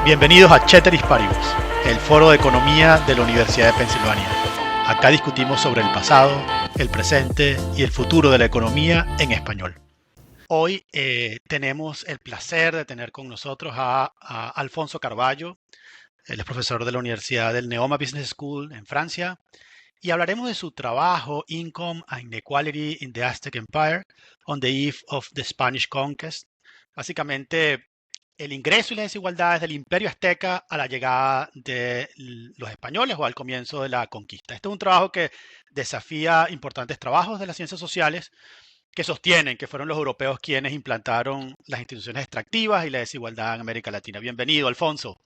Bienvenidos a Ceteris Paribus, el foro de economía de la Universidad de Pensilvania. Acá discutimos sobre el pasado, el presente y el futuro de la economía en español. Hoy tenemos el placer de tener con nosotros a Alfonso Carballo. Él es profesor de la Universidad del Neoma Business School en Francia y hablaremos de su trabajo Income and Inequality in the Aztec Empire on the Eve of the Spanish Conquest. Básicamente, el ingreso y las desigualdades del Imperio Azteca a la llegada de los españoles o al comienzo de la conquista. Este es un trabajo que desafía importantes trabajos de las ciencias sociales que sostienen que fueron los europeos quienes implantaron las instituciones extractivas y la desigualdad en América Latina. Bienvenido, Alfonso.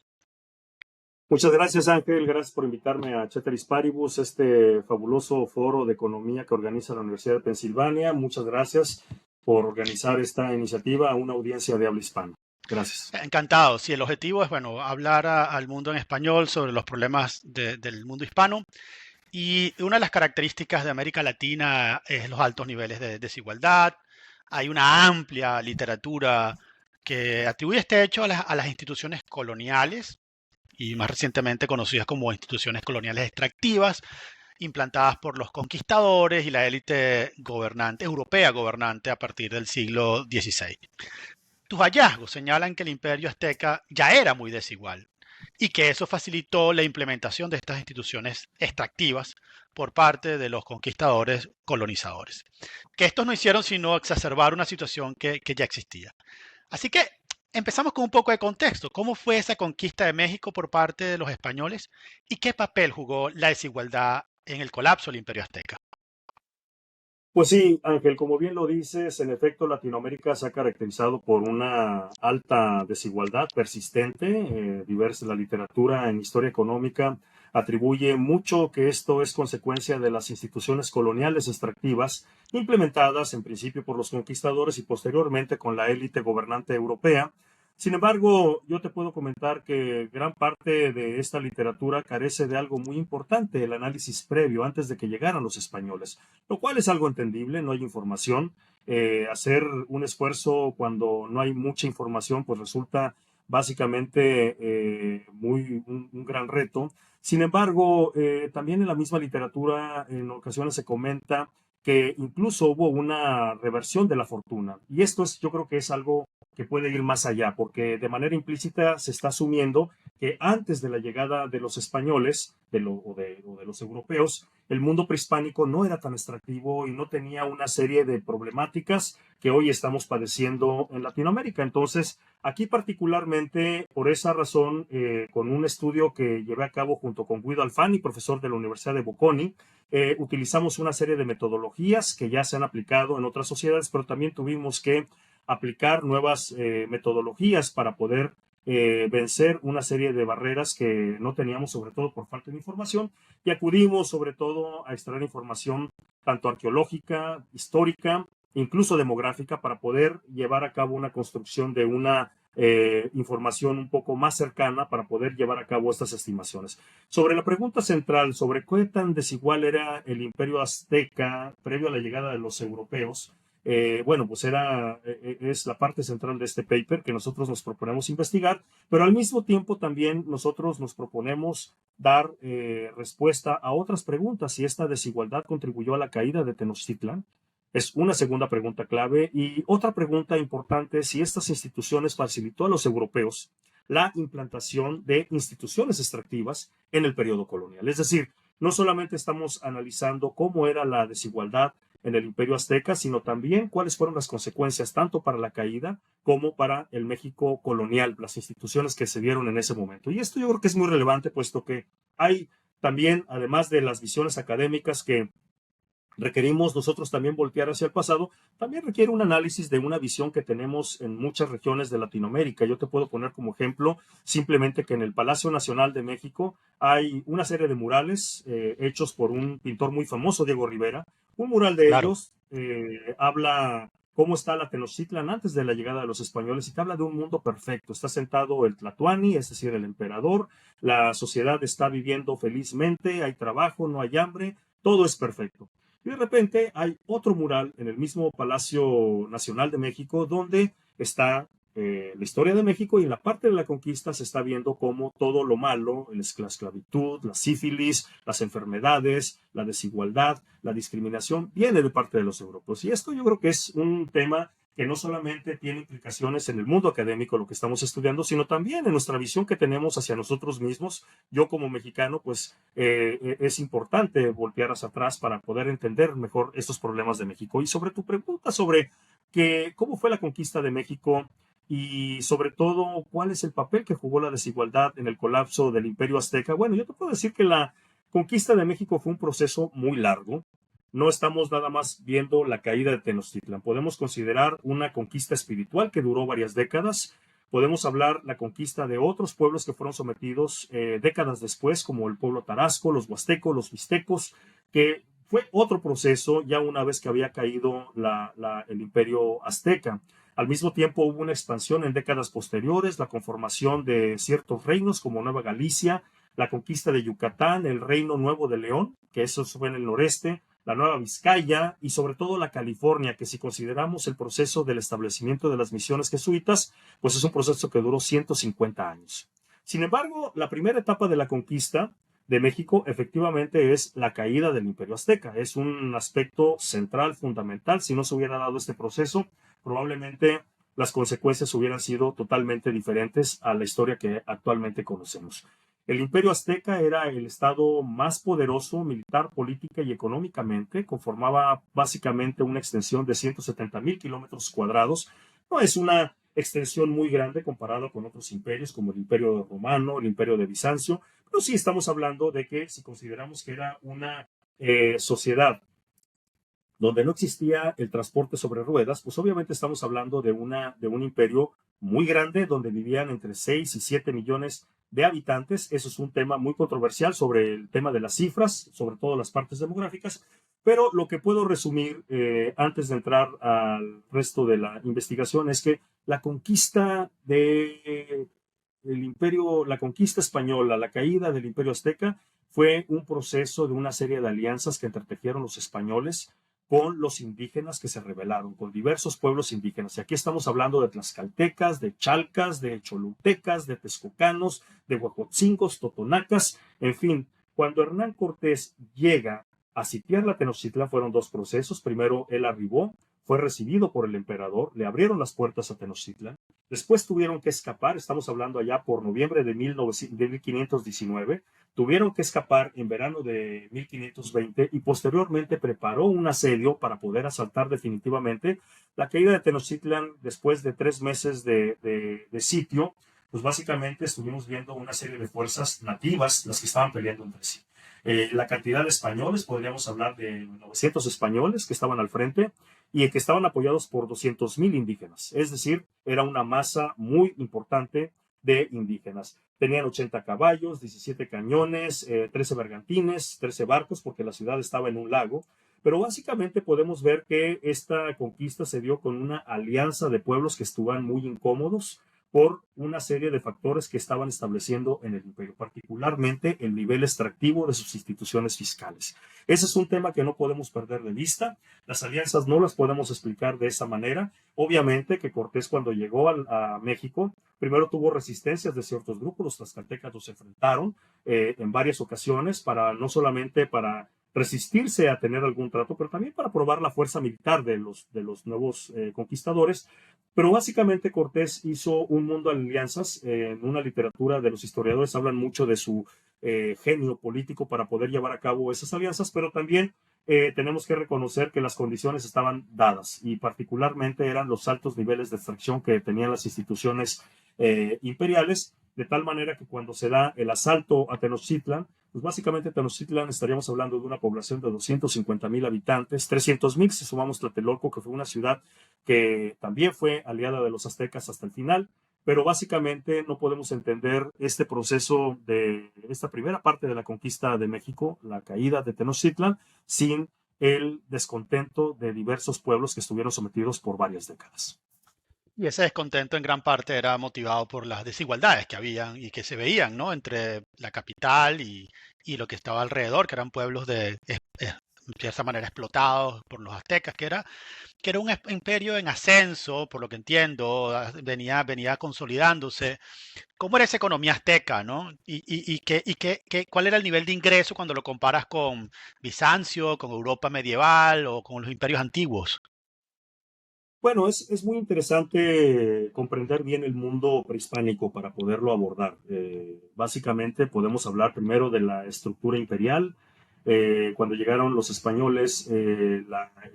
Muchas gracias, Ángel. Gracias por invitarme a Ceteris Paribus, este fabuloso foro de economía que organiza la Universidad de Pensilvania. Muchas gracias por organizar esta iniciativa a una audiencia de habla hispana. Gracias. Encantado. Sí, el objetivo es, hablar al mundo en español sobre los problemas del mundo hispano. Y una de las características de América Latina es los altos niveles de desigualdad. Hay una amplia literatura que atribuye este hecho a las instituciones coloniales y más recientemente conocidas como instituciones coloniales extractivas, implantadas por los conquistadores y la élite gobernante, europea gobernante a partir del siglo XVI. Tus hallazgos señalan que el imperio azteca ya era muy desigual y que eso facilitó la implementación de estas instituciones extractivas por parte de los conquistadores colonizadores. Que estos no hicieron sino exacerbar una situación que ya existía. Así que empezamos con un poco de contexto. ¿Cómo fue esa conquista de México por parte de los españoles y qué papel jugó la desigualdad en el colapso del imperio azteca? Pues sí, Ángel, como bien lo dices, en efecto Latinoamérica se ha caracterizado por una alta desigualdad persistente. Diversa la literatura en historia económica atribuye mucho que esto es consecuencia de las instituciones coloniales extractivas implementadas en principio por los conquistadores y posteriormente con la élite gobernante europea. Sin embargo, yo te puedo comentar que gran parte de esta literatura carece de algo muy importante, el análisis previo antes de que llegaran los españoles, lo cual es algo entendible, no hay información. Hacer un esfuerzo cuando no hay mucha información, pues resulta básicamente un gran reto. Sin embargo, también en la misma literatura en ocasiones se comenta que incluso hubo una reversión de la fortuna. Y esto es, yo creo que es algo que puede ir más allá, porque de manera implícita se está asumiendo que antes de la llegada de los españoles o de los europeos, el mundo prehispánico no era tan extractivo y no tenía una serie de problemáticas que hoy estamos padeciendo en Latinoamérica. Entonces, aquí particularmente, por esa razón, con un estudio que llevé a cabo junto con Guido Alfani, profesor de la Universidad de Bocconi, utilizamos una serie de metodologías que ya se han aplicado en otras sociedades, pero también tuvimos que aplicar nuevas metodologías para poder vencer una serie de barreras que no teníamos, sobre todo por falta de información, y acudimos sobre todo a extraer información tanto arqueológica, histórica, incluso demográfica, para poder llevar a cabo una construcción de una información un poco más cercana para poder llevar a cabo estas estimaciones. Sobre la pregunta central, sobre qué tan desigual era el imperio azteca previo a la llegada de los europeos, pues es la parte central de este paper que nosotros nos proponemos investigar, pero al mismo tiempo también nosotros nos proponemos dar respuesta a otras preguntas. Si esta desigualdad contribuyó a la caída de Tenochtitlan, es una segunda pregunta clave. Y otra pregunta importante, si estas instituciones facilitó a los europeos la implantación de instituciones extractivas en el periodo colonial. Es decir, no solamente estamos analizando cómo era la desigualdad en el Imperio Azteca, sino también cuáles fueron las consecuencias tanto para la caída como para el México colonial, las instituciones que se dieron en ese momento. Y esto yo creo que es muy relevante, puesto que hay también, además de las visiones académicas que requerimos nosotros también voltear hacia el pasado, también requiere un análisis de una visión que tenemos en muchas regiones de Latinoamérica. Yo te puedo poner como ejemplo simplemente que en el Palacio Nacional de México hay una serie de murales hechos por un pintor muy famoso, Diego Rivera. Un mural de ellos habla cómo está la Tenochtitlan antes de la llegada de los españoles y te habla de un mundo perfecto. Está sentado el Tlatoani, es decir, el emperador, la sociedad está viviendo felizmente, hay trabajo, no hay hambre, todo es perfecto. Y de repente hay otro mural en el mismo Palacio Nacional de México donde está la historia de México, y en la parte de la conquista se está viendo cómo todo lo malo, la esclavitud, la sífilis, las enfermedades, la desigualdad, la discriminación, viene de parte de los europeos. Y esto yo creo que es un tema que no solamente tiene implicaciones en el mundo académico, lo que estamos estudiando, sino también en nuestra visión que tenemos hacia nosotros mismos. Yo como mexicano, pues es importante voltear hacia atrás para poder entender mejor estos problemas de México. Y sobre tu pregunta sobre cómo fue la conquista de México y sobre todo cuál es el papel que jugó la desigualdad en el colapso del Imperio Azteca. Bueno, yo te puedo decir que la conquista de México fue un proceso muy largo. No estamos nada más viendo la caída de Tenochtitlan. Podemos considerar una conquista espiritual que duró varias décadas. Podemos hablar la conquista de otros pueblos que fueron sometidos décadas después, como el pueblo tarasco, los huastecos, los mixtecos, que fue otro proceso ya una vez que había caído el imperio azteca. Al mismo tiempo hubo una expansión en décadas posteriores, la conformación de ciertos reinos como Nueva Galicia, la conquista de Yucatán, el Reino Nuevo de León, que eso fue en el noreste, la Nueva Vizcaya y sobre todo la California, que si consideramos el proceso del establecimiento de las misiones jesuitas, pues es un proceso que duró 150 años. Sin embargo, la primera etapa de la conquista de México efectivamente es la caída del Imperio Azteca. Es un aspecto central, fundamental. Si no se hubiera dado este proceso, probablemente las consecuencias hubieran sido totalmente diferentes a la historia que actualmente conocemos. El Imperio Azteca era el estado más poderoso militar, política y económicamente. Conformaba básicamente una extensión de 170,000 kilómetros cuadrados. No es una extensión muy grande comparado con otros imperios como el Imperio Romano, el Imperio de Bizancio, pero sí estamos hablando de que si consideramos que era una sociedad donde no existía el transporte sobre ruedas, pues obviamente estamos hablando de un imperio muy grande donde vivían entre 6 y 7 millones de habitantes. Eso es un tema muy controversial sobre el tema de las cifras, sobre todo las partes demográficas, pero lo que puedo resumir antes de entrar al resto de la investigación es que la conquista el imperio, la conquista española, la caída del imperio azteca, fue un proceso de una serie de alianzas que entretejieron los españoles con los indígenas que se rebelaron, con diversos pueblos indígenas. Y aquí estamos hablando de tlaxcaltecas, de chalcas, de cholultecas, de texcocanos, de huajotzingos, totonacas, en fin. Cuando Hernán Cortés llega a sitiar la Tenochtitlan fueron dos procesos. Primero, él arribó, fue recibido por el emperador, le abrieron las puertas a Tenochtitlan. Después tuvieron que escapar, estamos hablando allá por noviembre de 1519, tuvieron que escapar en verano de 1520 y posteriormente preparó un asedio para poder asaltar definitivamente. La caída de Tenochtitlan después de 3 meses de sitio, pues básicamente estuvimos viendo una serie de fuerzas nativas, las que estaban peleando entre sí. La cantidad de españoles, podríamos hablar de 900 españoles que estaban al frente y que estaban apoyados por 200,000 indígenas. Es decir, era una masa muy importante de indígenas. Tenían 80 caballos, 17 cañones, 13 bergantines, 13 barcos, porque la ciudad estaba en un lago. Pero básicamente podemos ver que esta conquista se dio con una alianza de pueblos que estuvieron muy incómodos por una serie de factores que estaban estableciendo en el imperio, particularmente el nivel extractivo de sus instituciones fiscales. Ese es un tema que no podemos perder de vista. Las alianzas no las podemos explicar de esa manera. Obviamente que Cortés cuando llegó a México, primero tuvo resistencias de ciertos grupos, los tlaxcaltecas los enfrentaron en varias ocasiones para no solamente para resistirse a tener algún trato, pero también para probar la fuerza militar de los nuevos conquistadores. Pero básicamente Cortés hizo un mundo de alianzas. En una literatura de los historiadores hablan mucho de su genio político para poder llevar a cabo esas alianzas, pero también tenemos que reconocer que las condiciones estaban dadas y particularmente eran los altos niveles de extracción que tenían las instituciones imperiales, de tal manera que cuando se da el asalto a Tenochtitlan, pues básicamente Tenochtitlan estaríamos hablando de una población de 250,000 habitantes, 300,000 si sumamos Tlatelolco, que fue una ciudad que también fue aliada de los aztecas hasta el final, pero básicamente no podemos entender este proceso de esta primera parte de la conquista de México, la caída de Tenochtitlan, sin el descontento de diversos pueblos que estuvieron sometidos por varias décadas. Y ese descontento en gran parte era motivado por las desigualdades que habían y que se veían, ¿no? Entre la capital y lo que estaba alrededor, que eran pueblos de cierta manera explotados por los aztecas, que era un imperio en ascenso, por lo que entiendo, venía consolidándose. ¿Cómo era esa economía azteca, no? ¿Cuál era el nivel de ingreso cuando lo comparas con Bizancio, con Europa medieval o con los imperios antiguos? Bueno, es muy interesante comprender bien el mundo prehispánico para poderlo abordar. Básicamente podemos hablar primero de la estructura imperial. Cuando llegaron los españoles, el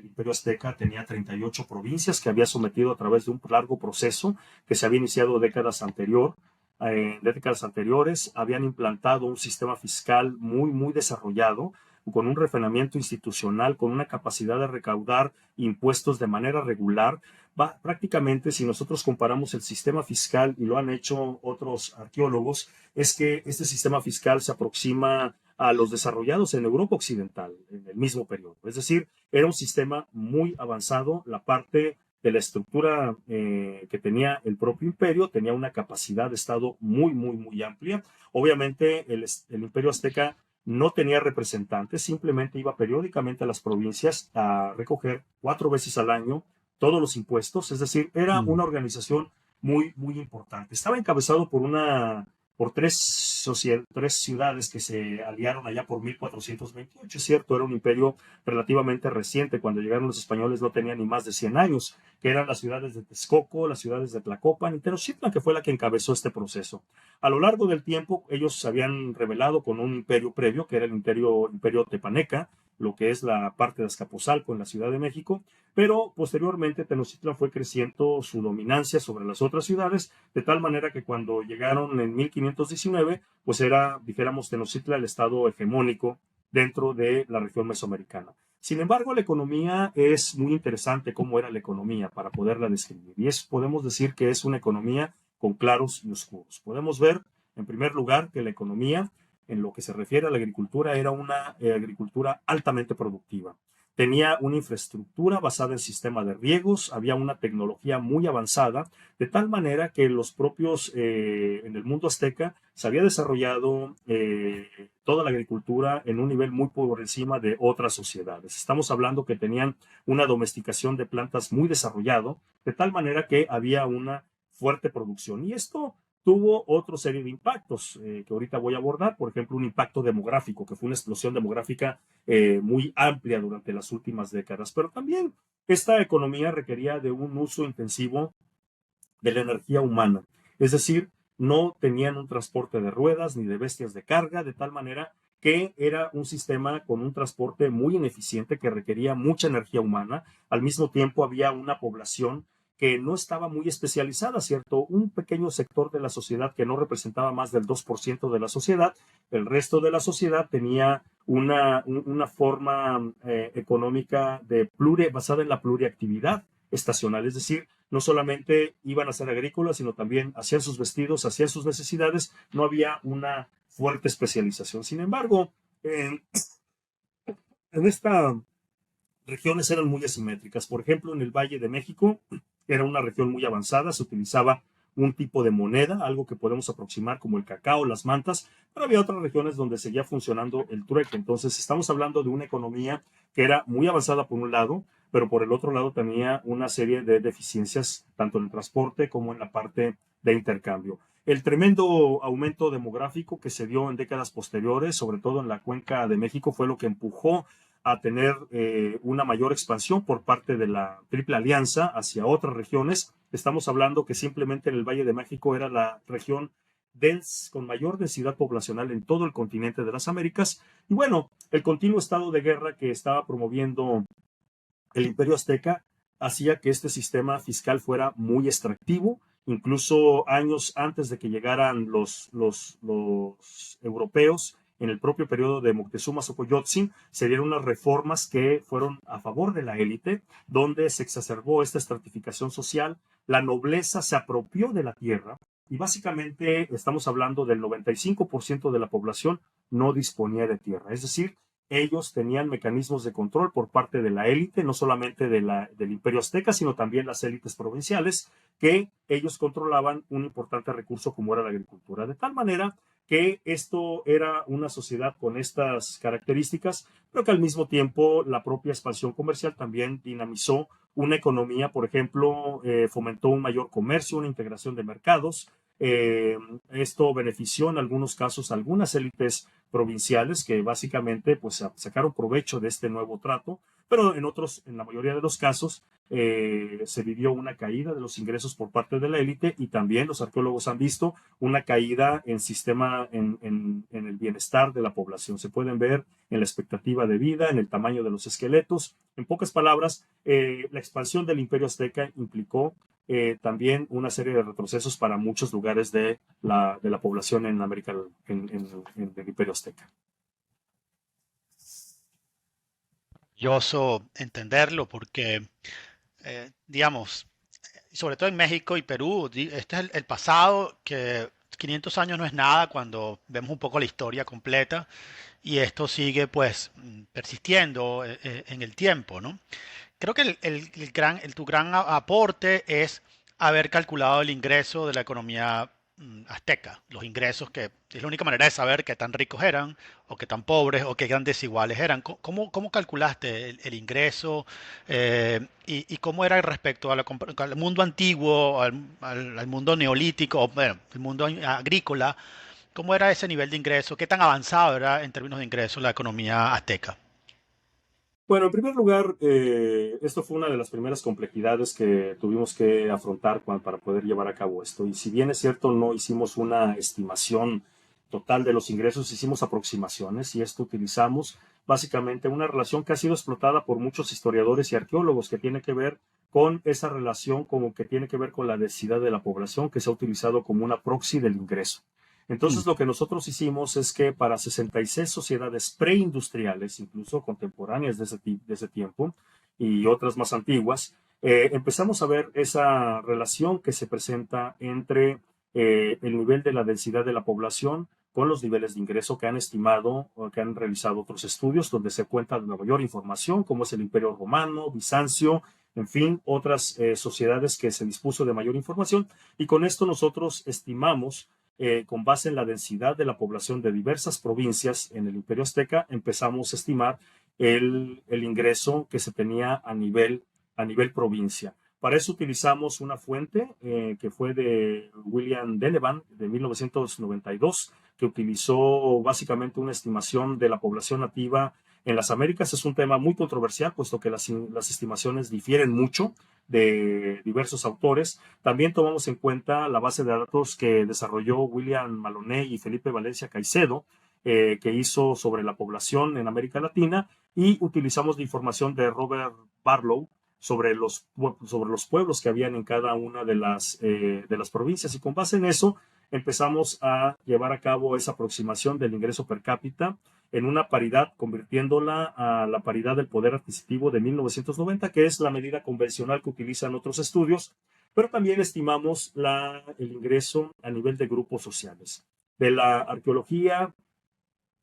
imperio azteca tenía 38 provincias que había sometido a través de un largo proceso que se había iniciado décadas anteriores. Habían implantado un sistema fiscal muy desarrollado, con un refinamiento institucional, con una capacidad de recaudar impuestos de manera regular. Prácticamente, si nosotros comparamos el sistema fiscal, y lo han hecho otros arqueólogos, es que este sistema fiscal se aproxima a los desarrollados en Europa Occidental en el mismo periodo. Es decir, era un sistema muy avanzado. La parte de la estructura que tenía el propio imperio tenía una capacidad de Estado muy amplia. Obviamente, el imperio azteca no tenía representantes, simplemente iba periódicamente a las provincias a recoger 4 veces al año todos los impuestos, es decir, era Mm. una organización muy importante. Estaba encabezado por tres ciudades que se aliaron allá por 1428, es cierto, era un imperio relativamente reciente. Cuando llegaron los españoles no tenía ni más de 100 años, que eran las ciudades de Texcoco, las ciudades de Tlacopan y Tenochtitlan, que fue la que encabezó este proceso. A lo largo del tiempo, ellos se habían rebelado con un imperio previo, que era el imperio tepaneca, lo que es la parte de Azcapotzalco en la Ciudad de México, pero posteriormente Tenochtitlan fue creciendo su dominancia sobre las otras ciudades, de tal manera que cuando llegaron en 1519, pues era, dijéramos, Tenochtitlan el estado hegemónico dentro de la región mesoamericana. Sin embargo, la economía es muy interesante, cómo era la economía para poderla describir. Y podemos decir que es una economía con claros y oscuros. Podemos ver, en primer lugar, que la economía, en lo que se refiere a la agricultura, era una agricultura altamente productiva. Tenía una infraestructura basada en sistema de riegos, había una tecnología muy avanzada, de tal manera que los propios, en el mundo azteca, se había desarrollado toda la agricultura en un nivel muy por encima de otras sociedades. Estamos hablando que tenían una domesticación de plantas muy desarrollado, de tal manera que había una fuerte producción. Y esto tuvo otra serie de impactos que ahorita voy a abordar, por ejemplo, un impacto demográfico, que fue una explosión demográfica muy amplia durante las últimas décadas, pero también esta economía requería de un uso intensivo de la energía humana, es decir, no tenían un transporte de ruedas ni de bestias de carga, de tal manera que era un sistema con un transporte muy ineficiente que requería mucha energía humana. Al mismo tiempo había una población que no estaba muy especializada, ¿cierto? Un pequeño sector de la sociedad que no representaba más del 2% de la sociedad. El resto de la sociedad tenía una forma económica basada en la pluriactividad estacional, es decir, no solamente iban a ser agrícolas, sino también hacían sus vestidos, hacían sus necesidades, no había una fuerte especialización. Sin embargo, en esta regiones eran muy asimétricas. Por ejemplo, en el Valle de México era una región muy avanzada, se utilizaba un tipo de moneda, algo que podemos aproximar como el cacao, las mantas, pero había otras regiones donde seguía funcionando el trueque. Entonces, estamos hablando de una economía que era muy avanzada por un lado, pero por el otro lado tenía una serie de deficiencias, tanto en el transporte como en la parte de intercambio. El tremendo aumento demográfico que se dio en décadas posteriores, sobre todo en la cuenca de México, fue lo que empujó a tener una mayor expansión por parte de la Triple Alianza hacia otras regiones. Estamos hablando que simplemente en el Valle de México era la región con mayor densidad poblacional en todo el continente de las Américas. Y bueno, el continuo estado de guerra que estaba promoviendo el Imperio Azteca hacía que este sistema fiscal fuera muy extractivo. Incluso años antes de que llegaran los europeos, en el propio periodo de Moctezuma Xocoyotzin, se dieron unas reformas que fueron a favor de la élite, donde se exacerbó esta estratificación social, la nobleza se apropió de la tierra y básicamente estamos hablando del 95% de la población no disponía de tierra. Es decir, ellos tenían mecanismos de control por parte de la élite, no solamente del Imperio Azteca, sino también las élites provinciales, que ellos controlaban un importante recurso como era la agricultura. De tal manera que esto era una sociedad con estas características, pero que al mismo tiempo la propia expansión comercial también dinamizó una economía, por ejemplo, fomentó un mayor comercio, una integración de mercados. Eh, Esto benefició en algunos casos a algunas élites provinciales que básicamente pues sacaron provecho de este nuevo trato, pero en otros, en la mayoría de los casos, se vivió una caída de los ingresos por parte de la élite y también los arqueólogos han visto una caída en sistema, en el bienestar de la población. Se pueden ver en la expectativa de vida, en el tamaño de los esqueletos. En pocas palabras, la expansión del Imperio Azteca implicó también una serie de retrocesos para muchos lugares de la población en América, en el Imperio Azteca. Yo entenderlo porque, digamos, sobre todo en México y Perú, este es el pasado, que 500 años no es nada cuando vemos un poco la historia completa y esto sigue pues persistiendo en el tiempo, ¿no? Creo que tu gran aporte es haber calculado el ingreso de la economía azteca, los ingresos que es la única manera de saber qué tan ricos eran o qué tan pobres o qué tan desiguales eran. ¿Cómo calculaste el ingreso y cómo era respecto a al mundo antiguo, al mundo neolítico, o, bueno, el mundo agrícola? ¿Cómo era ese nivel de ingreso? ¿Qué tan avanzado era en términos de ingreso la economía azteca? Bueno, en primer lugar, esto fue una de las primeras complejidades que tuvimos que afrontar para poder llevar a cabo esto. Y si bien es cierto, no hicimos una estimación total de los ingresos, hicimos aproximaciones y esto utilizamos básicamente una relación que ha sido explotada por muchos historiadores y arqueólogos que tiene que ver con esa relación como que tiene que ver con la densidad de la población que se ha utilizado como una proxy del ingreso. Mm. Entonces, lo que nosotros hicimos es que para 66 sociedades preindustriales, incluso contemporáneas de ese tiempo, y otras más antiguas, empezamos a ver esa relación que se presenta entre el nivel de la densidad de la población con los niveles de ingreso que han estimado o que han realizado otros estudios donde se cuenta de mayor información, como es el Imperio Romano, Bizancio, en fin, otras sociedades que se dispuso de mayor información. Y con esto nosotros estimamos con base en la densidad de la población de diversas provincias en el Imperio Azteca, empezamos a estimar el ingreso que se tenía a nivel provincia. Para eso utilizamos una fuente que fue de William Denevan de 1992, que utilizó básicamente una estimación de la población nativa en las Américas. Es un tema muy controversial, puesto que las estimaciones difieren mucho de diversos autores. También tomamos en cuenta la base de datos que desarrolló William Maloney y Felipe Valencia Caicedo, que hizo sobre la población en América Latina, y utilizamos la información de Robert Barlow sobre los pueblos que habían en cada una de las provincias. Y con base en eso empezamos a llevar a cabo esa aproximación del ingreso per cápita en una paridad, convirtiéndola a la paridad del poder adquisitivo de 1990, que es la medida convencional que utilizan otros estudios, pero también estimamos el ingreso a nivel de grupos sociales. De la arqueología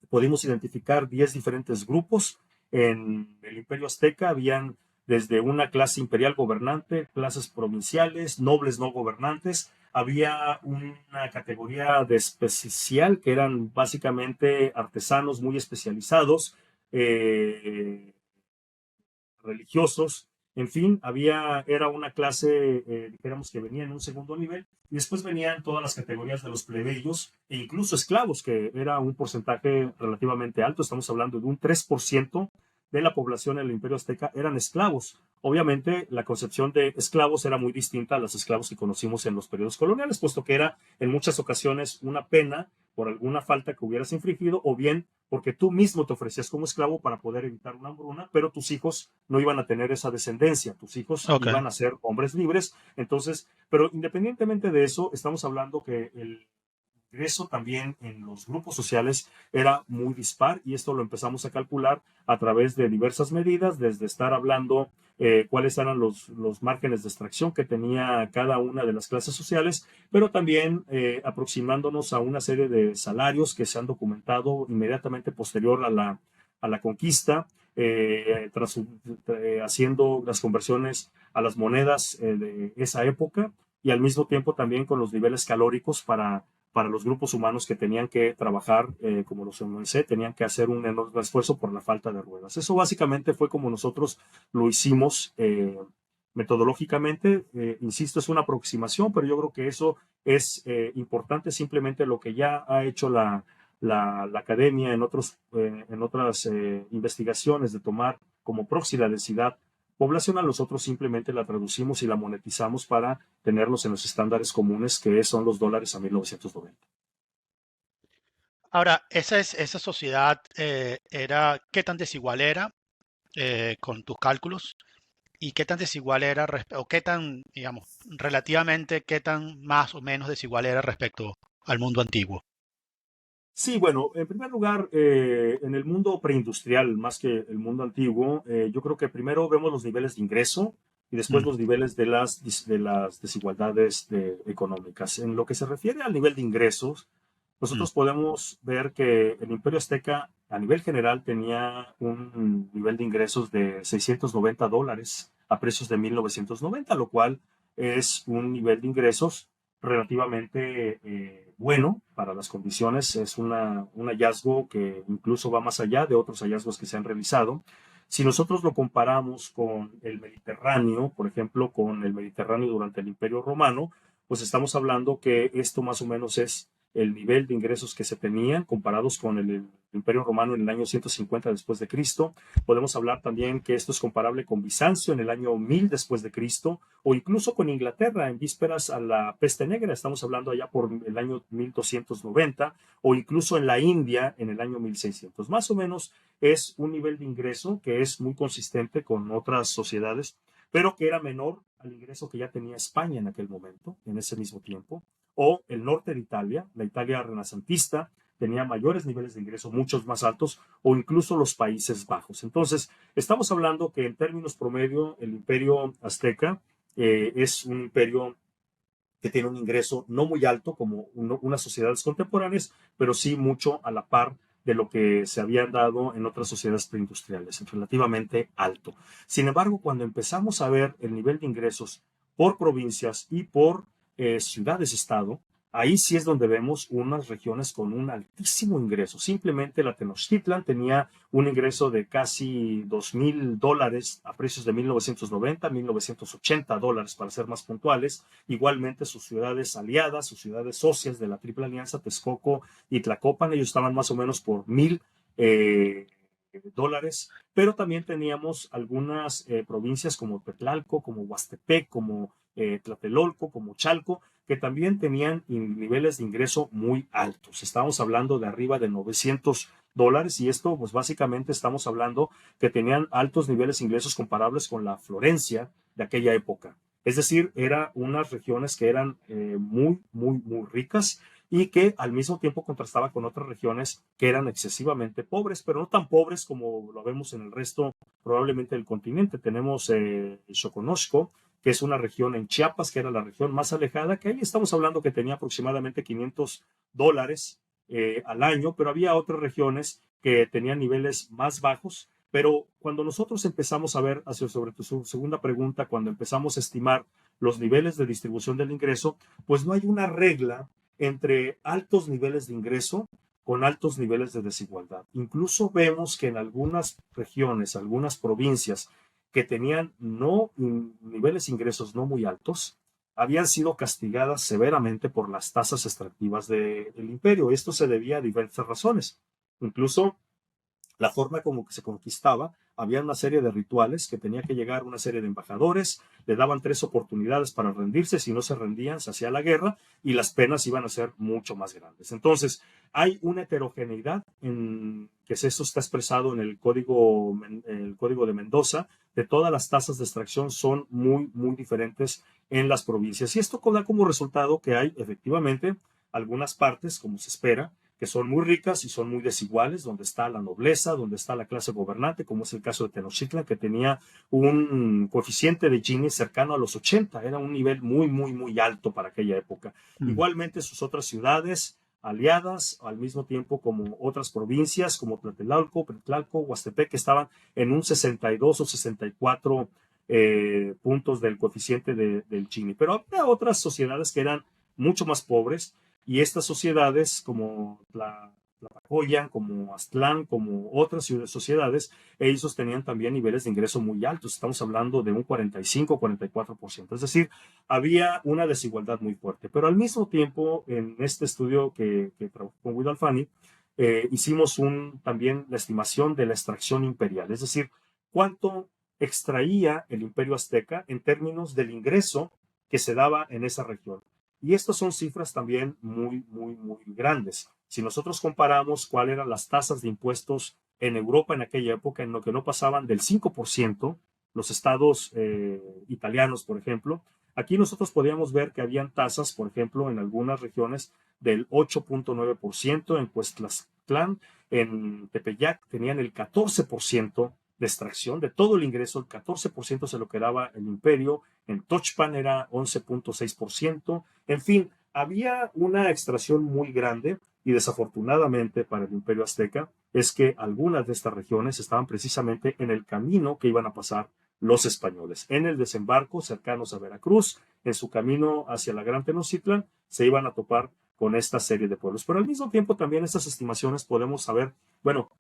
pudimos identificar 10 diferentes grupos. En el Imperio Azteca habían desde una clase imperial gobernante, clases provinciales, nobles no gobernantes. Había una categoría de especial que eran básicamente artesanos muy especializados, religiosos, en fin, era una clase, dijéramos que venía en un segundo nivel, y después venían todas las categorías de los plebeyos e incluso esclavos, que era un porcentaje relativamente alto, estamos hablando de un 3% de la población en el Imperio Azteca eran esclavos. Obviamente, la concepción de esclavos era muy distinta a los esclavos que conocimos en los periodos coloniales, puesto que era en muchas ocasiones una pena por alguna falta que hubieras infringido, o bien porque tú mismo te ofrecías como esclavo para poder evitar una hambruna, pero tus hijos no iban a tener esa descendencia, tus hijos Ok. iban a ser hombres libres. Entonces, pero independientemente de eso, estamos hablando que el ingreso también en los grupos sociales era muy dispar, y esto lo empezamos a calcular a través de diversas medidas, desde estar hablando cuáles eran los márgenes de extracción que tenía cada una de las clases sociales, pero también aproximándonos a una serie de salarios que se han documentado inmediatamente posterior a la conquista, haciendo las conversiones a las monedas de esa época, y al mismo tiempo también con los niveles calóricos para los grupos humanos que tenían que trabajar, como los comencé, tenían que hacer un enorme esfuerzo por la falta de ruedas. Eso básicamente fue como nosotros lo hicimos metodológicamente. Insisto, es una aproximación, pero yo creo que eso es importante. Simplemente lo que ya ha hecho la academia en otras investigaciones de tomar como proxy la densidad poblacional, nosotros simplemente la traducimos y la monetizamos para tenerlos en los estándares comunes, que son los dólares a 1990. Ahora, esa sociedad era, ¿qué tan desigual era con tus cálculos? ¿Y qué tan desigual era, o qué tan, digamos, relativamente, qué tan más o menos desigual era respecto al mundo antiguo? Sí, bueno, en primer lugar, en el mundo preindustrial, más que el mundo antiguo, yo creo que primero vemos los niveles de ingreso y después Mm, los niveles de las desigualdades económicas. En lo que se refiere al nivel de ingresos, mm. nosotros podemos ver que el Imperio Azteca a nivel general tenía un nivel de ingresos de $690 a precios de 1990, lo cual es un nivel de ingresos relativamente bueno para las condiciones. Es un hallazgo que incluso va más allá de otros hallazgos que se han realizado. Si nosotros lo comparamos con el Mediterráneo, por ejemplo, con el Mediterráneo durante el Imperio Romano, pues estamos hablando que esto más o menos es el nivel de ingresos que se tenían comparados con el Imperio Romano en el año 150 después de Cristo. Podemos hablar también que esto es comparable con Bizancio en el año 1000 después de Cristo, o incluso con Inglaterra en vísperas a la peste negra, estamos hablando allá por el año 1290, o incluso en la India en el año 1600. Más o menos es un nivel de ingreso que es muy consistente con otras sociedades, pero que era menor al ingreso que ya tenía España en aquel momento, en ese mismo tiempo, o el norte de Italia, la Italia renacentista, tenía mayores niveles de ingreso, muchos más altos, o incluso los Países Bajos. Entonces, estamos hablando que en términos promedio, el imperio azteca es un imperio que tiene un ingreso no muy alto como unas sociedades contemporáneas, pero sí mucho a la par de lo que se habían dado en otras sociedades preindustriales, relativamente alto. Sin embargo, cuando empezamos a ver el nivel de ingresos por provincias y por ciudades-estado, ahí sí es donde vemos unas regiones con un altísimo ingreso. Simplemente la Tenochtitlan tenía un ingreso de casi $2,000 a precios de 1990, $1,980 para ser más puntuales. Igualmente sus ciudades aliadas, sus ciudades socias de la Triple Alianza, Texcoco y Tlacopan, ellos estaban más o menos por $1,000, pero también teníamos algunas provincias como Petlalco, como Huastepec, como Tlatelolco, como Chalco, que también tenían niveles de ingreso muy altos. Estamos hablando de arriba de $900 y esto pues básicamente estamos hablando que tenían altos niveles de ingresos comparables con la Florencia de aquella época. Es decir, eran unas regiones que eran muy, muy, muy ricas y que al mismo tiempo contrastaba con otras regiones que eran excesivamente pobres, pero no tan pobres como lo vemos en el resto probablemente del continente. Tenemos Xoconosco, que es una región en Chiapas, que era la región más alejada, que ahí estamos hablando que tenía aproximadamente $500 al año, pero había otras regiones que tenían niveles más bajos. Pero cuando nosotros empezamos a ver, sobre tu segunda pregunta, cuando empezamos a estimar los niveles de distribución del ingreso, pues no hay una regla entre altos niveles de ingreso con altos niveles de desigualdad. Incluso vemos que en algunas regiones, algunas provincias que tenían niveles de ingresos no muy altos, habían sido castigadas severamente por las tasas extractivas del imperio. Esto se debía a diversas razones. Incluso la forma como que se conquistaba, había una serie de rituales que tenía que llegar una serie de embajadores, le daban 3 oportunidades para rendirse, si no se rendían se hacía la guerra y las penas iban a ser mucho más grandes. Entonces, hay una heterogeneidad que eso está expresado en el código de Mendoza, de todas las tasas de extracción son muy, muy diferentes en las provincias. Y esto da como resultado que hay efectivamente algunas partes, como se espera, que son muy ricas y son muy desiguales, donde está la nobleza, donde está la clase gobernante, como es el caso de Tenochtitlan, que tenía un coeficiente de Gini cercano a los 80, era un nivel muy, muy, muy alto para aquella época. Mm. Igualmente sus otras ciudades aliadas, al mismo tiempo como otras provincias, como Tlatelolco, Petlalco, Huastepec, que estaban en un 62 o 64 puntos del coeficiente del Gini. Pero había otras sociedades que eran mucho más pobres, Y estas sociedades, como la Tlapacoyan, como Aztlán, como otras sociedades, ellos tenían también niveles de ingreso muy altos. Estamos hablando de un 45-44%. Es decir, había una desigualdad muy fuerte. Pero al mismo tiempo, en este estudio que trabajó con Guido Alfani, hicimos también la estimación de la extracción imperial. Es decir, cuánto extraía el imperio azteca en términos del ingreso que se daba en esa región. Y estas son cifras también muy, muy, muy grandes. Si nosotros comparamos cuáles eran las tasas de impuestos en Europa en aquella época, en lo que no pasaban del 5%, los estados italianos, por ejemplo, aquí nosotros podíamos ver que habían tasas, por ejemplo, en algunas regiones del 8.9%, en Tlaxclan, en Tepeyac tenían el 14% de extracción de todo el ingreso, el 14% se lo quedaba el imperio, en Tochpan era 11.6%, en fin, había una extracción muy grande y desafortunadamente para el imperio azteca es que algunas de estas regiones estaban precisamente en el camino que iban a pasar los españoles. En el desembarco cercanos a Veracruz, en su camino hacia la Gran Tenochtitlan, se iban a topar con esta serie de pueblos. Pero al mismo tiempo también estas estimaciones podemos saber, bueno,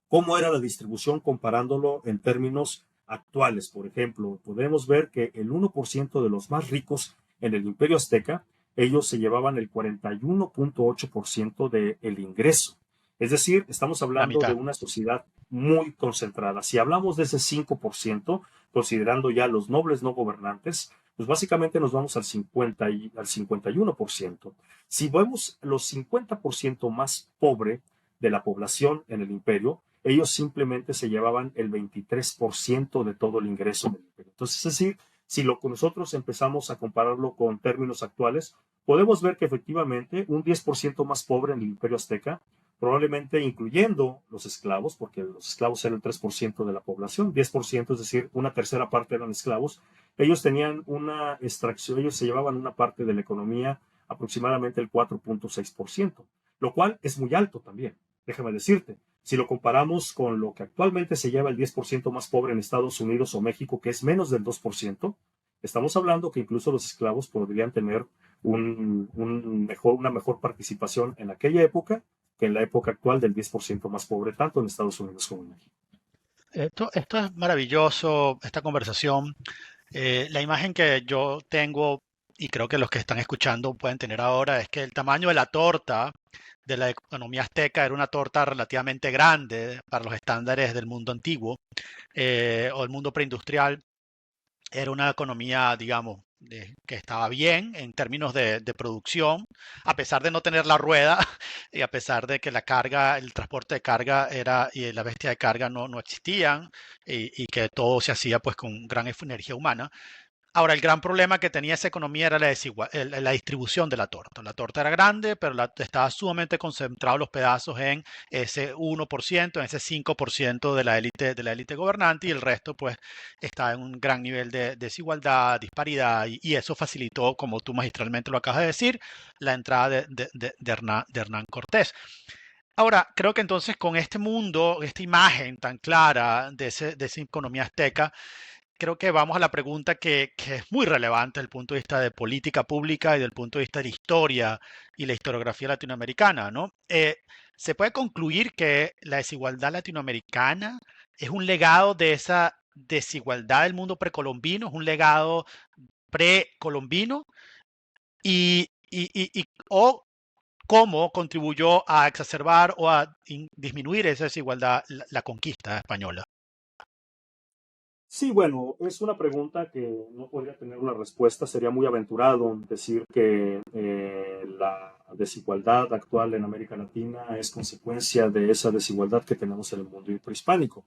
cómo era la distribución comparándolo en términos actuales. Por ejemplo, podemos ver que el 1% de los más ricos en el Imperio Azteca, ellos se llevaban el 41.8% del ingreso. Es decir, estamos La hablando de mitad. una sociedad muy concentrada. Si hablamos de ese 5%, considerando ya los nobles no gobernantes, pues básicamente nos vamos al 51%. Si vemos los 50% más pobre de la población en el imperio, ellos simplemente se llevaban el 23% de todo el ingreso del imperio. Entonces, es decir, si nosotros empezamos a compararlo con términos actuales, podemos ver que efectivamente un 10% más pobre en el imperio azteca, probablemente incluyendo los esclavos, porque los esclavos eran el 3% de la población, 10%, es decir, una tercera parte eran esclavos, ellos tenían una extracción, ellos se llevaban una parte de la economía, aproximadamente el 4.6%, lo cual es muy alto también, déjame decirte. Si lo comparamos con lo que actualmente se lleva el 10% más pobre en Estados Unidos o México, que es menos del 2%, estamos hablando que incluso los esclavos podrían tener una mejor participación en aquella época que en la época actual del 10% más pobre, tanto en Estados Unidos como en México. Esto es maravilloso, esta conversación. La imagen que yo tengo, y creo que los que están escuchando pueden tener ahora, es que el tamaño de la torta de la economía azteca era una torta relativamente grande para los estándares del mundo antiguo o el mundo preindustrial. Era una economía, digamos, que estaba bien en términos de producción, a pesar de no tener la rueda y a pesar de que la carga, el transporte de carga era y la bestia de carga no existían y que todo se hacía pues con gran energía humana. Ahora, el gran problema que tenía esa economía era la distribución de la torta. La torta era grande, pero estaba sumamente concentrado los pedazos en ese 1%, en ese 5% de la élite gobernante y el resto pues estaba en un gran nivel de desigualdad, disparidad y eso facilitó, como tú magistralmente lo acabas de decir, la entrada de Hernán Cortés. Ahora, creo que entonces con este mundo, esta imagen tan clara de esa economía azteca, creo que vamos a la pregunta que es muy relevante desde el punto de vista de política pública y del punto de vista de la historia y la historiografía latinoamericana, ¿no? ¿Se puede concluir que la desigualdad latinoamericana es un legado de esa desigualdad del mundo precolombino, es un legado precolombino o cómo contribuyó a exacerbar o a disminuir esa desigualdad la conquista española? Sí, bueno, es una pregunta que no podría tener una respuesta. Sería muy aventurado decir que la desigualdad actual en América Latina es consecuencia de esa desigualdad que tenemos en el mundo prehispánico.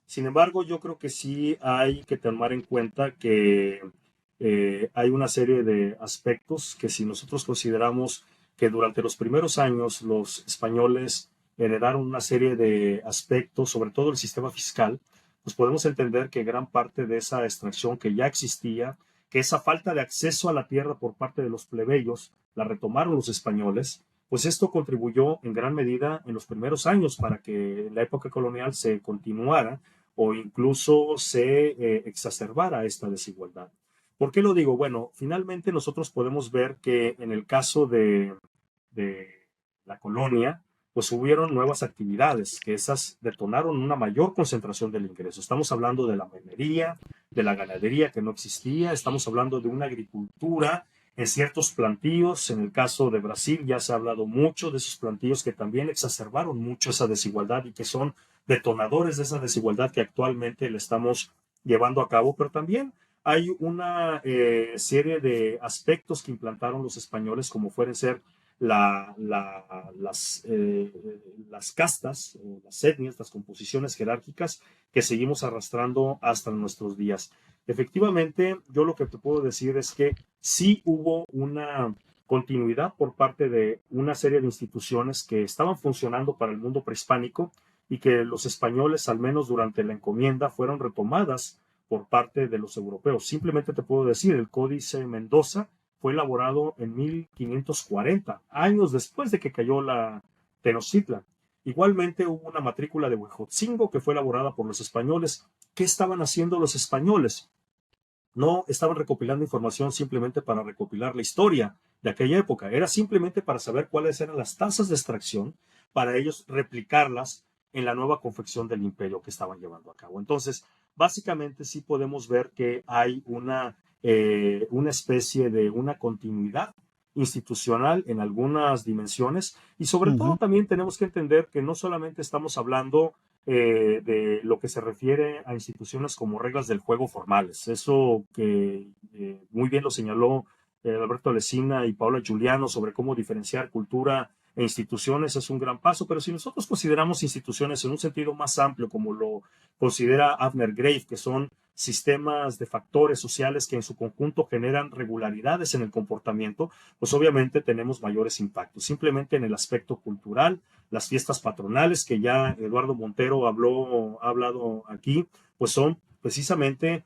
Sin embargo, yo creo que sí hay que tomar en cuenta que hay una serie de aspectos que si nosotros consideramos que durante los primeros años los españoles heredaron una serie de aspectos, sobre todo el sistema fiscal, pues podemos entender que gran parte de esa extracción que ya existía, que esa falta de acceso a la tierra por parte de los plebeyos, la retomaron los españoles, pues esto contribuyó en gran medida en los primeros años para que en la época colonial se continuara o incluso se exacerbara esta desigualdad. ¿Por qué lo digo? Bueno, finalmente nosotros podemos ver que en el caso de la colonia, pues hubieron nuevas actividades, que esas detonaron una mayor concentración del ingreso. Estamos hablando de la minería, de la ganadería que no existía, estamos hablando de una agricultura en ciertos plantíos. En el caso de Brasil ya se ha hablado mucho de esos plantíos que también exacerbaron mucho esa desigualdad y que son detonadores de esa desigualdad que actualmente le estamos llevando a cabo, pero también hay una serie de aspectos que implantaron los españoles, como pueden ser la, la, las castas, las etnias, las composiciones jerárquicas que seguimos arrastrando hasta nuestros días. Efectivamente, yo lo que te puedo decir es que sí hubo una continuidad por parte de una serie de instituciones que estaban funcionando para el mundo prehispánico y que los españoles, al menos durante la encomienda, fueron retomadas por parte de los europeos. Simplemente te puedo decir, el Códice Mendoza fue elaborado en 1540, años después de que cayó la Tenochtitlan. Igualmente hubo una matrícula de Huejotzingo que fue elaborada por los españoles. ¿Qué estaban haciendo los españoles? No estaban recopilando información simplemente para recopilar la historia de aquella época, era simplemente para saber cuáles eran las tasas de extracción, para ellos replicarlas en la nueva confección del imperio que estaban llevando a cabo. Entonces, básicamente sí podemos ver que hay una especie de una continuidad institucional en algunas dimensiones y sobre todo Ujú. también tenemos que entender que no solamente estamos hablando de lo que se refiere a instituciones como reglas del juego formales. Eso que muy bien lo señaló Alberto Alesina y Paula Giuliano sobre cómo diferenciar cultura e instituciones es un gran paso, pero si nosotros consideramos instituciones en un sentido más amplio, como lo considera Avner Grave, que son sistemas de factores sociales que en su conjunto generan regularidades en el comportamiento, pues obviamente tenemos mayores impactos. Simplemente en el aspecto cultural, las fiestas patronales que ya Eduardo Montero ha hablado aquí, pues son precisamente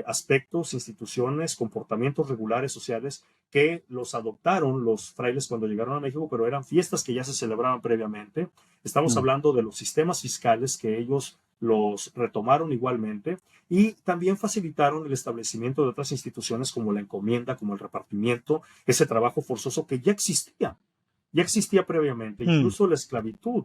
aspectos, instituciones, comportamientos regulares sociales que los adoptaron los frailes cuando llegaron a México, pero eran fiestas que ya se celebraban previamente. Estamos Mm. hablando de los sistemas fiscales que ellos los retomaron igualmente y también facilitaron el establecimiento de otras instituciones como la encomienda, como el repartimiento, ese trabajo forzoso que ya existía previamente, Mm. incluso la esclavitud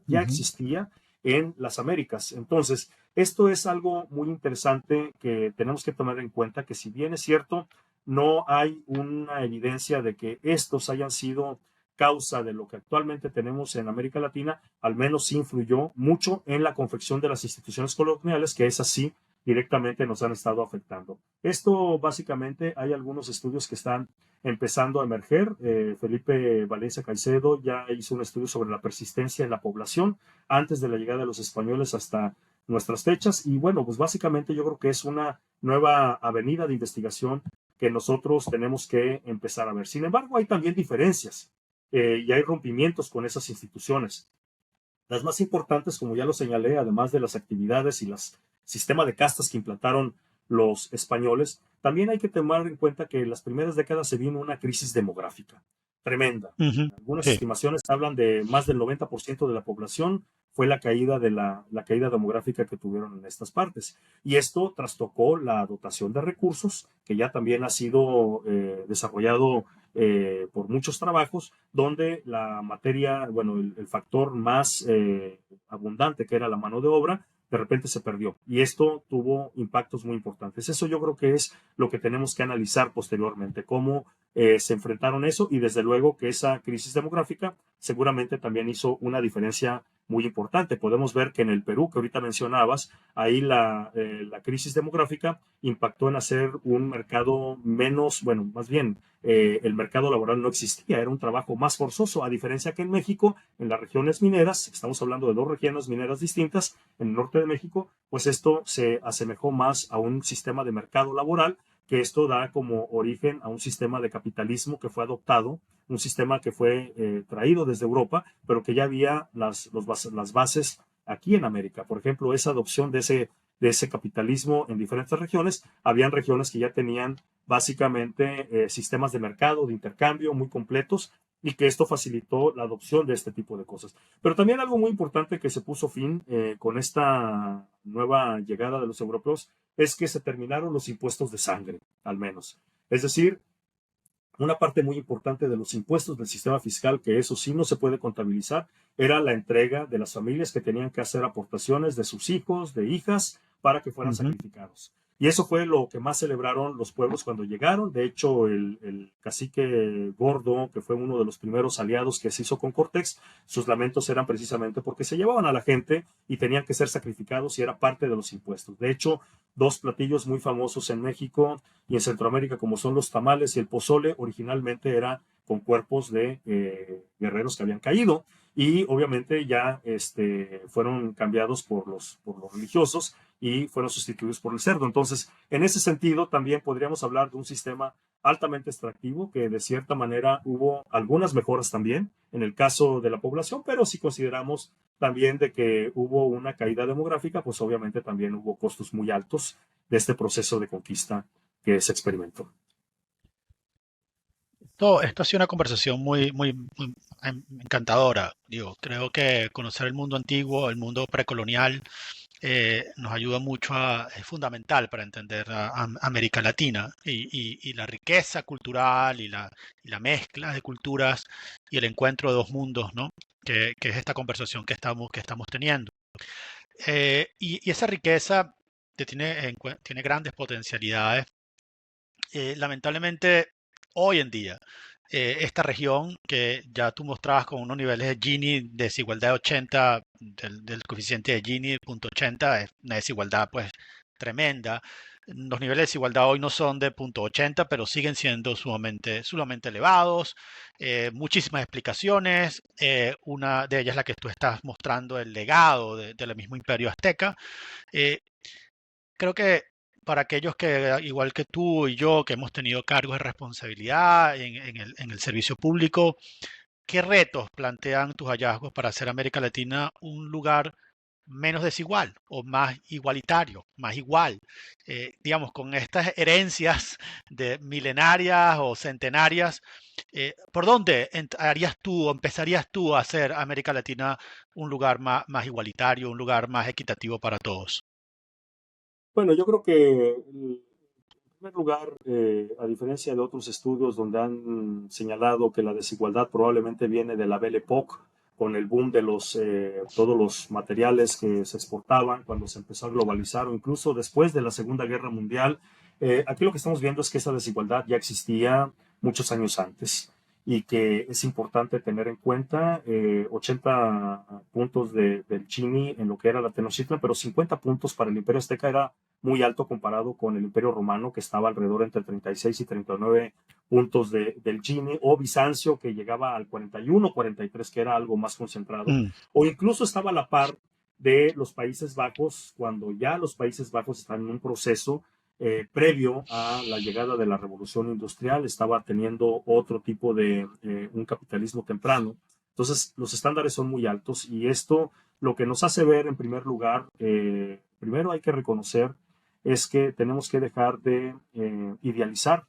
ya Ujú. existía en las Américas. Entonces, esto es algo muy interesante que tenemos que tomar en cuenta, que si bien es cierto, no hay una evidencia de que estos hayan sido causa de lo que actualmente tenemos en América Latina, al menos sí influyó mucho en la confección de las instituciones coloniales, que es así directamente nos han estado afectando. Esto básicamente hay algunos estudios que están empezando a emerger. Felipe Valencia Caicedo ya hizo un estudio sobre la persistencia en la población antes de la llegada de los españoles hasta nuestras fechas. Y bueno, pues básicamente yo creo que es una nueva avenida de investigación que nosotros tenemos que empezar a ver. Sin embargo, hay también diferencias y hay rompimientos con esas instituciones. Las más importantes, como ya lo señalé, además de las actividades y los sistema de castas que implantaron los españoles, también hay que tomar en cuenta que en las primeras décadas se vino una crisis demográfica tremenda. Ujú. Algunas Sí. estimaciones hablan de más del 90% de la población fue la caída de la caída demográfica que tuvieron en estas partes. Y esto trastocó la dotación de recursos, que ya también ha sido desarrollado por muchos trabajos, donde la materia, bueno, el factor más abundante, que era la mano de obra, de repente se perdió. Y esto tuvo impactos muy importantes. Eso yo creo que es lo que tenemos que analizar posteriormente, cómo se enfrentaron eso y desde luego que esa crisis demográfica seguramente también hizo una diferencia muy importante. Podemos ver que en el Perú, que ahorita mencionabas, ahí la crisis demográfica impactó en hacer un mercado menos, bueno, más bien el mercado laboral no existía, era un trabajo más forzoso, a diferencia que en México, en las regiones mineras, estamos hablando de dos regiones mineras distintas, en el norte de México, pues esto se asemejó más a un sistema de mercado laboral, que esto da como origen a un sistema de capitalismo que fue adoptado, un sistema que fue traído desde Europa, pero que ya había las bases aquí en América. Por ejemplo, esa adopción de ese capitalismo en diferentes regiones, habían regiones que ya tenían básicamente sistemas de mercado, de intercambio muy completos y que esto facilitó la adopción de este tipo de cosas. Pero también algo muy importante que se puso fin con esta nueva llegada de los europeos es que se terminaron los impuestos de sangre, al menos. Es decir, una parte muy importante de los impuestos del sistema fiscal, que eso sí no se puede contabilizar, era la entrega de las familias que tenían que hacer aportaciones de sus hijos, de hijas, para que fueran Ujú. sacrificados. Y eso fue lo que más celebraron los pueblos cuando llegaron. De hecho, el cacique Gordo, que fue uno de los primeros aliados que se hizo con Cortés, sus lamentos eran precisamente porque se llevaban a la gente y tenían que ser sacrificados y era parte de los impuestos. De hecho, dos platillos muy famosos en México y en Centroamérica, como son los tamales y el pozole, originalmente era con cuerpos de guerreros que habían caído y obviamente ya fueron cambiados por los religiosos y fueron sustituidos por el cerdo. Entonces, en ese sentido, también podríamos hablar de un sistema altamente extractivo, que de cierta manera hubo algunas mejoras también en el caso de la población, pero si consideramos también de que hubo una caída demográfica, pues obviamente también hubo costos muy altos de este proceso de conquista que se experimentó. Esto ha sido una conversación muy encantadora. Digo, creo que conocer el mundo antiguo, el mundo precolonial, nos ayuda mucho es fundamental para entender a América Latina y la riqueza cultural y la mezcla de culturas y el encuentro de dos mundos, ¿no? Que es esta conversación que estamos teniendo. Y esa riqueza tiene grandes potencialidades. Lamentablemente, hoy en día, esta región que ya tú mostrabas con unos niveles de Gini, desigualdad de 80, del coeficiente de Gini, punto 80, es una desigualdad pues tremenda. Los niveles de desigualdad hoy no son de punto 80, pero siguen siendo sumamente elevados. Muchísimas explicaciones. Una de ellas es la que tú estás mostrando, el legado del mismo imperio azteca. Eh, Creo que para aquellos que, igual que tú y yo, que hemos tenido cargos de responsabilidad en el servicio público, ¿qué retos plantean tus hallazgos para hacer América Latina un lugar menos desigual o más igualitario, más igual? Digamos, con estas herencias de milenarias o centenarias, ¿por dónde harías tú o empezarías tú a hacer América Latina un lugar más igualitario, un lugar más equitativo para todos? Bueno, yo creo que en primer lugar, a diferencia de otros estudios donde han señalado que la desigualdad probablemente viene de la Belle Époque, con el boom de todos los materiales que se exportaban cuando se empezó a globalizar o incluso después de la Segunda Guerra Mundial, aquí lo que estamos viendo es que esa desigualdad ya existía muchos años antes y que es importante tener en cuenta 80 puntos del Gini en lo que era la Tenochtitlan, pero 50 puntos para el Imperio Azteca era muy alto comparado con el Imperio Romano, que estaba alrededor entre 36 y 39 puntos del Gini, o Bizancio, que llegaba al 41, 43, que era algo más concentrado, Mm. o incluso estaba a la par de los Países Bajos, cuando ya los Países Bajos están en un proceso previo a la llegada de la revolución industrial, estaba teniendo otro tipo de un capitalismo temprano. Entonces, los estándares son muy altos y esto lo que nos hace ver, en primer lugar, primero hay que reconocer es que tenemos que dejar de idealizar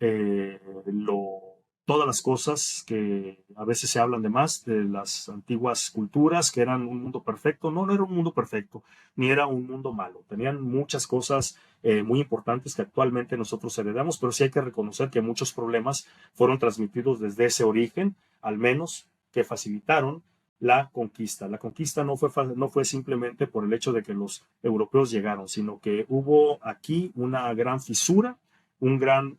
eh, lo, todas las cosas que a veces se hablan de más, de las antiguas culturas, que eran un mundo perfecto. No, no era un mundo perfecto, ni era un mundo malo. Tenían muchas cosas muy importantes que actualmente nosotros heredamos, pero sí hay que reconocer que muchos problemas fueron transmitidos desde ese origen, al menos que facilitaron la conquista. La conquista no fue simplemente por el hecho de que los europeos llegaron, sino que hubo aquí una gran fisura, un gran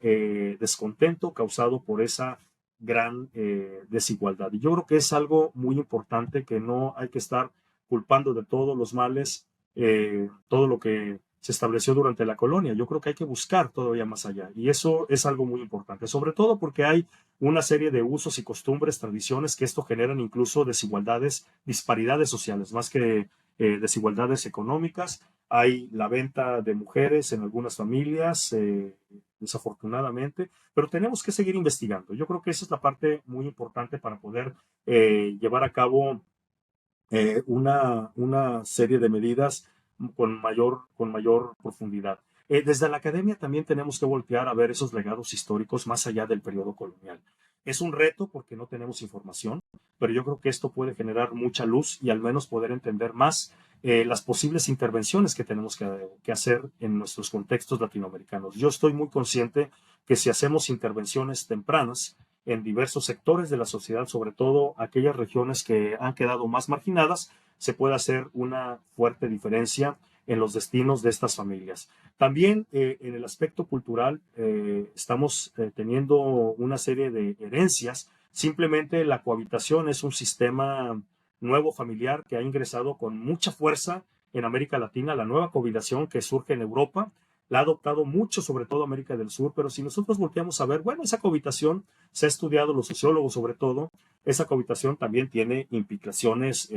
descontento causado por esa gran desigualdad. Y yo creo que es algo muy importante que no hay que estar culpando de todos los males, todo lo que se estableció durante la colonia. Yo creo que hay que buscar todavía más allá. Y eso es algo muy importante, sobre todo porque hay una serie de usos y costumbres, tradiciones que esto generan incluso desigualdades, disparidades sociales, más que desigualdades económicas. Hay la venta de mujeres en algunas familias, desafortunadamente, pero tenemos que seguir investigando. Yo creo que esa es la parte muy importante para poder llevar a cabo una serie de medidas con mayor profundidad. Desde la academia también tenemos que voltear a ver esos legados históricos más allá del periodo colonial. Es un reto porque no tenemos información, pero yo creo que esto puede generar mucha luz y al menos poder entender más las posibles intervenciones que tenemos que hacer en nuestros contextos latinoamericanos. Yo estoy muy consciente que si hacemos intervenciones tempranas en diversos sectores de la sociedad, sobre todo aquellas regiones que han quedado más marginadas, se puede hacer una fuerte diferencia en los destinos de estas familias. También en el aspecto cultural estamos teniendo una serie de herencias. Simplemente la cohabitación es un sistema nuevo familiar que ha ingresado con mucha fuerza en América Latina. La nueva cohabitación que surge en Europa la ha adoptado mucho, sobre todo América del Sur, pero si nosotros volteamos a ver, bueno, esa cohabitación se ha estudiado, los sociólogos sobre todo, esa cohabitación también tiene implicaciones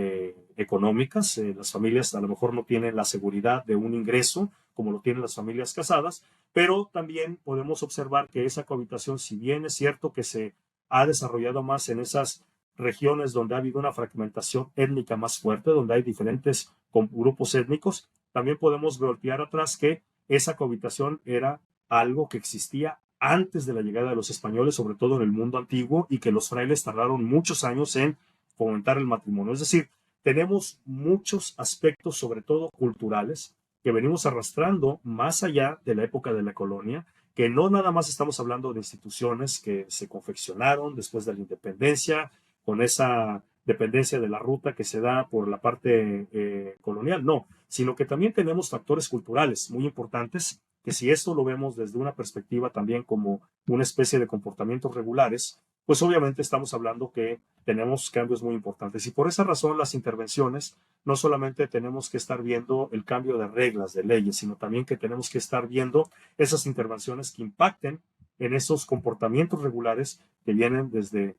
económicas. Las familias a lo mejor no tienen la seguridad de un ingreso como lo tienen las familias casadas, pero también podemos observar que esa cohabitación, si bien es cierto que se ha desarrollado más en esas regiones donde ha habido una fragmentación étnica más fuerte, donde hay diferentes grupos étnicos, también podemos voltear atrás que esa cohabitación era algo que existía antes de la llegada de los españoles, sobre todo en el mundo antiguo, y que los frailes tardaron muchos años en fomentar el matrimonio. Es decir, tenemos muchos aspectos, sobre todo culturales, que venimos arrastrando más allá de la época de la colonia, que no nada más estamos hablando de instituciones que se confeccionaron después de la independencia, con esa dependencia de la ruta que se da por la parte colonial, no, sino que también tenemos factores culturales muy importantes, que si esto lo vemos desde una perspectiva también como una especie de comportamientos regulares, pues obviamente estamos hablando que tenemos cambios muy importantes. Y por esa razón las intervenciones, no solamente tenemos que estar viendo el cambio de reglas, de leyes, sino también que tenemos que estar viendo esas intervenciones que impacten en esos comportamientos regulares que vienen desde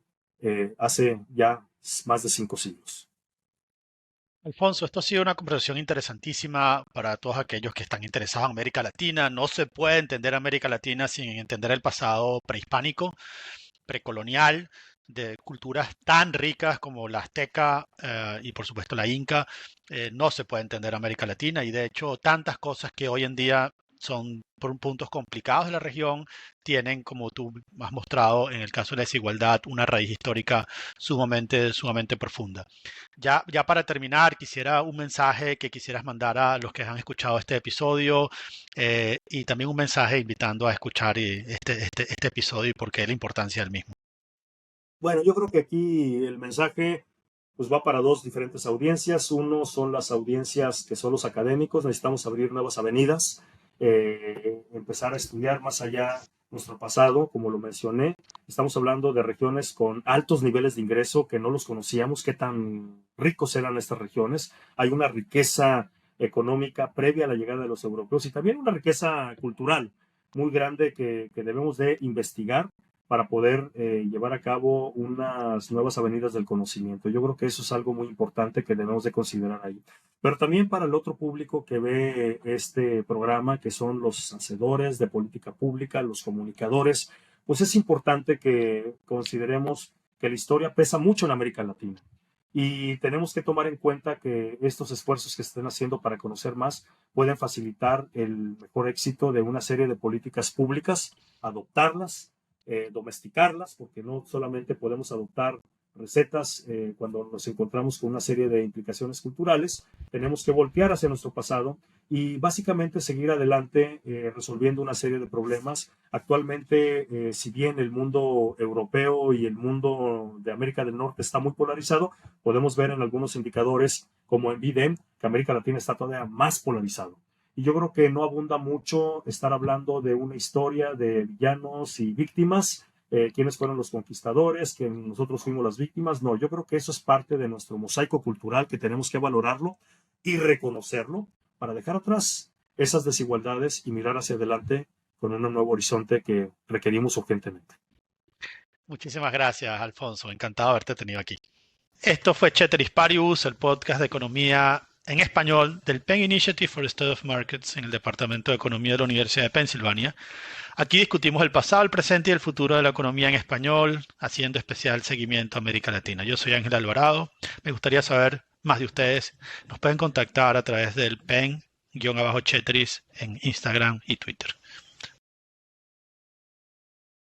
hace ya más de 5 siglos. Alfonso, esto ha sido una conversación interesantísima para todos aquellos que están interesados en América Latina. No se puede entender América Latina sin entender el pasado prehispánico, precolonial, de culturas tan ricas como la azteca y por supuesto la inca. No se puede entender América Latina y de hecho tantas cosas que hoy en día son por puntos complicados de la región, tienen, como tú has mostrado en el caso de la desigualdad, una raíz histórica sumamente profunda. Ya para terminar, quisiera un mensaje que quisieras mandar a los que han escuchado este episodio y también un mensaje invitando a escuchar este episodio y por qué la importancia del mismo. Bueno, yo creo que aquí el mensaje pues va para dos diferentes audiencias. Uno son las audiencias que son los académicos. Necesitamos abrir nuevas avenidas, empezar a estudiar más allá nuestro pasado, como lo mencioné. Estamos hablando de regiones con altos niveles de ingreso que no los conocíamos, qué tan ricos eran estas regiones. Hay una riqueza económica previa a la llegada de los europeos y también una riqueza cultural muy grande que debemos de investigar para poder llevar a cabo unas nuevas avenidas del conocimiento. Yo creo que eso es algo muy importante que debemos de considerar ahí. Pero también para el otro público que ve este programa, que son los hacedores de política pública, los comunicadores, pues es importante que consideremos que la historia pesa mucho en América Latina. Y tenemos que tomar en cuenta que estos esfuerzos que se estén haciendo para conocer más pueden facilitar el mejor éxito de una serie de políticas públicas, adoptarlas, domesticarlas, porque no solamente podemos adoptar recetas cuando nos encontramos con una serie de implicaciones culturales, tenemos que voltear hacia nuestro pasado y básicamente seguir adelante resolviendo una serie de problemas. Actualmente, si bien el mundo europeo y el mundo de América del Norte está muy polarizado, podemos ver en algunos indicadores como en BIDEM que América Latina está todavía más polarizado. Y yo creo que no abunda mucho estar hablando de una historia de villanos y víctimas, quiénes fueron los conquistadores, que nosotros fuimos las víctimas. No, yo creo que eso es parte de nuestro mosaico cultural que tenemos que valorarlo y reconocerlo para dejar atrás esas desigualdades y mirar hacia adelante con un nuevo horizonte que requerimos urgentemente. Muchísimas gracias, Alfonso. Encantado de haberte tenido aquí. Esto fue Ceteris Paribus, el podcast de economía en español del Penn Initiative for the Study of Markets en el Departamento de Economía de la Universidad de Pensilvania. Aquí discutimos el pasado, el presente y el futuro de la economía en español, haciendo especial seguimiento a América Latina. Yo soy Ángel Alvarado. Me gustaría saber más de ustedes. Nos pueden contactar a través del Penn-Ceteris en Instagram y Twitter.